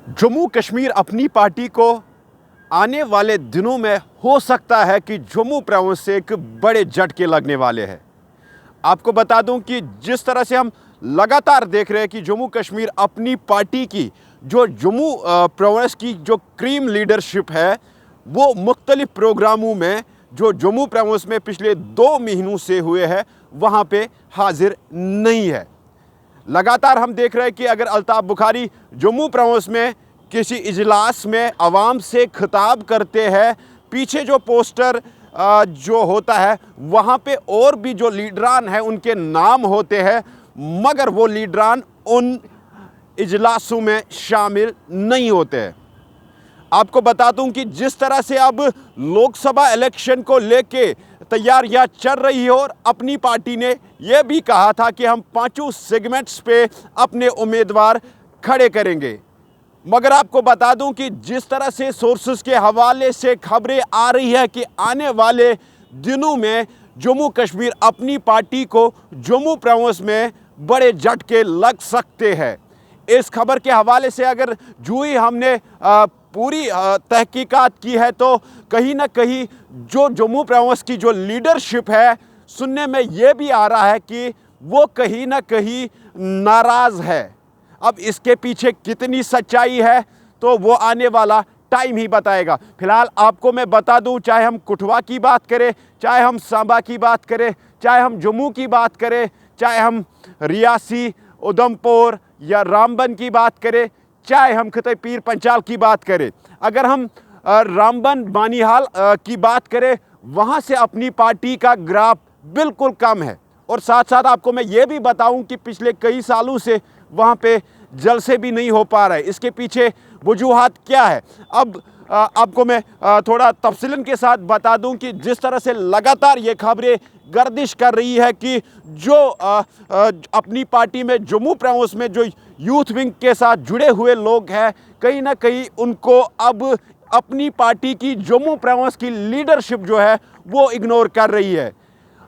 जम्मू कश्मीर अपनी पार्टी को आने वाले दिनों में हो सकता है कि जम्मू प्रोविंस से एक बड़े झटके लगने वाले हैं। आपको बता दूं कि जिस तरह से हम लगातार देख रहे हैं कि जम्मू कश्मीर अपनी पार्टी की जो जम्मू प्रोविंस की जो क्रीम लीडरशिप है वो मुख्तलिफ प्रोग्रामों में जो जम्मू प्रोविंस में पिछले 2 महीनों से हुए हैं वहाँ पे हाजिर नहीं है। लगातार हम देख रहे हैं कि अगर अल्ताफ़ बुखारी जम्मू प्रोविंस में किसी इजलास में आवाम से खिताब करते हैं, पीछे जो पोस्टर जो होता है वहाँ पे और भी जो लीडरान हैं उनके नाम होते हैं, मगर वो लीडरान उन इजलासों में शामिल नहीं होते हैं। आपको बता दूं कि जिस तरह से अब लोकसभा इलेक्शन को लेके तैयारियां चल रही है और अपनी पार्टी ने यह भी कहा था कि हम 5 सेगमेंट्स पे अपने उम्मीदवार खड़े करेंगे, मगर आपको बता दूं कि जिस तरह से सोर्सेस के हवाले से खबरें आ रही है कि आने वाले दिनों में जम्मू कश्मीर अपनी पार्टी को जम्मू प्रोविंस में बड़े झटके लग सकते हैं। इस खबर के हवाले से अगर जो ही हमने पूरी तहकीकात की है तो कहीं ना कहीं जो जम्मू प्रोविंस की जो लीडरशिप है, सुनने में ये भी आ रहा है कि वो कहीं ना कहीं नाराज़ है। अब इसके पीछे कितनी सच्चाई है तो वो आने वाला टाइम ही बताएगा। फिलहाल आपको मैं बता दूं, चाहे हम कठुआ की बात करें, चाहे हम सांबा की बात करें, चाहे हम जम्मू की बात करें, चाहे हम रियासी, उधमपुर या रामबन की बात करें, चाहे हम खिते पीर पंचाल की बात करें, अगर हम रामबन बानीहाल की बात करें, वहाँ से अपनी पार्टी का ग्राफ बिल्कुल कम है। और साथ साथ आपको मैं ये भी बताऊं कि पिछले कई सालों से वहाँ पे जलसे भी नहीं हो पा रहा है। इसके पीछे वजूहात क्या है, अब आपको मैं थोड़ा तफसीलन के साथ बता दूं कि जिस तरह से लगातार ये खबरें गर्दिश कर रही है कि जो अपनी पार्टी में जम्मू प्रोविंस में जो यूथ विंग के साथ जुड़े हुए लोग हैं, कहीं ना कहीं उनको अब अपनी पार्टी की जम्मू प्रोविंस की लीडरशिप जो है वो इग्नोर कर रही है।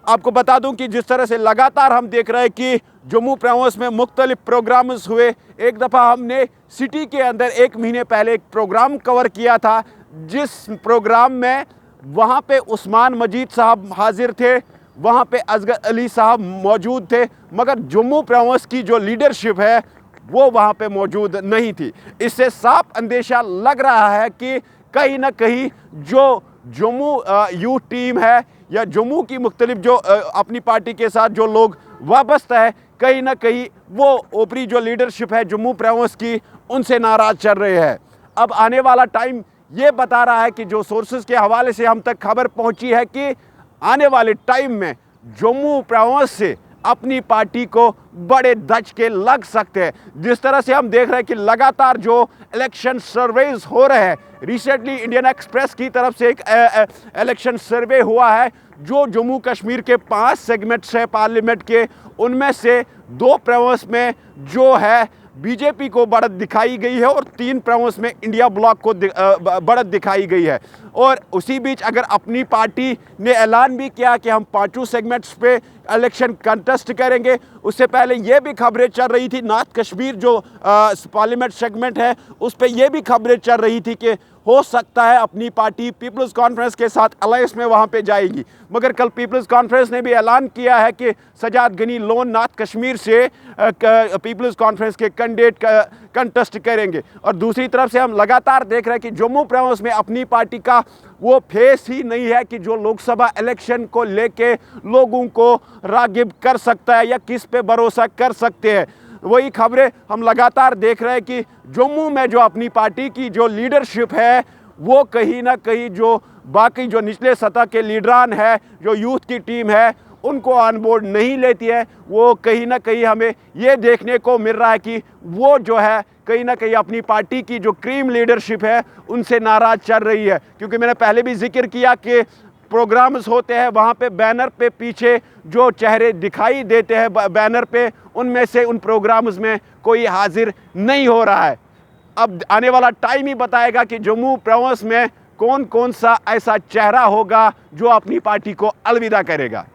आपको बता दूं कि जिस तरह से लगातार हम देख रहे हैं कि जम्मू प्रोविंस में मुख्तलिफ प्रोग्राम्स हुए। एक दफ़ा हमने सिटी के अंदर 1 महीने पहले एक प्रोग्राम कवर किया था, जिस प्रोग्राम में वहाँ पे उस्मान मजीद साहब हाजिर थे, वहाँ पे असगर अली साहब मौजूद थे, मगर जम्मू प्रोविंस की जो लीडरशिप है वो वहाँ पे मौजूद नहीं थी। इससे साफ अंदेशा लग रहा है कि कहीं ना कहीं जो जम्मू यूथ टीम है या जम्मू की मुख्तलिफ जो अपनी पार्टी के साथ जो लोग वाबस्ता है, कहीं ना कहीं वो ऊपरी जो लीडरशिप है जम्मू प्रोविंस की, उनसे नाराज़ चल रहे हैं। अब आने वाला टाइम ये बता रहा है कि जो सोर्सेज के हवाले से हम तक खबर पहुंची है कि आने वाले टाइम में जम्मू प्रोविंस से अपनी पार्टी को बड़े धचके लग सकते हैं। जिस तरह से हम देख रहे हैं कि लगातार जो इलेक्शन सर्वेज हो रहे हैं, रिसेंटली इंडियन एक्सप्रेस की तरफ से एक इलेक्शन सर्वे हुआ है, जो जम्मू कश्मीर के 5 सेगमेंट्स है पार्लियामेंट के, उनमें से 2 प्रोविंस में जो है बीजेपी को बढ़त दिखाई गई है और 3 प्रोविंस में इंडिया ब्लॉक को बढ़त दिखाई गई है। और उसी बीच अगर अपनी पार्टी ने ऐलान भी किया कि हम 5 सेगमेंट्स पे इलेक्शन कंटेस्ट करेंगे, उससे पहले ये भी खबरें चल रही थी, नॉर्थ कश्मीर जो पार्लियामेंट सेगमेंट है उस पर यह भी खबरें चल रही थी कि हो सकता है अपनी पार्टी पीपल्स कॉन्फ्रेंस के साथ अलायंस में वहाँ पे जाएगी। मगर कल पीपल्स कॉन्फ्रेंस ने भी ऐलान किया है कि सजाद गनी लोन नॉर्थ कश्मीर से पीपल्स कॉन्फ्रेंस के कैंडिडेट कंटेस्ट करेंगे। और दूसरी तरफ से हम लगातार देख रहे हैं कि जम्मू प्रोविंस में अपनी पार्टी का वो फेस ही नहीं है कि जो लोकसभा इलेक्शन को लेके लोगों को रागिब कर सकता है या किस पे भरोसा कर सकते हैं। वही खबरें हम लगातार देख रहे हैं कि जम्मू में जो अपनी पार्टी की जो लीडरशिप है वो कहीं ना कहीं जो बाकी जो निचले सतह के लीडरान है, जो यूथ की टीम है, उनको ऑन बोर्ड नहीं लेती है। वो कहीं ना कहीं हमें ये देखने को मिल रहा है कि वो जो है कहीं ना कहीं अपनी पार्टी की जो क्रीम लीडरशिप है उनसे नाराज़ चल रही है। क्योंकि मैंने पहले भी जिक्र किया कि प्रोग्राम्स होते हैं, वहाँ पे बैनर पे पीछे जो चेहरे दिखाई देते हैं बैनर पे, उनमें से उन प्रोग्राम्स में कोई हाजिर नहीं हो रहा है। अब आने वाला टाइम ही बताएगा कि जम्मू प्रोविंस में कौन कौन सा ऐसा चेहरा होगा जो अपनी पार्टी को अलविदा करेगा।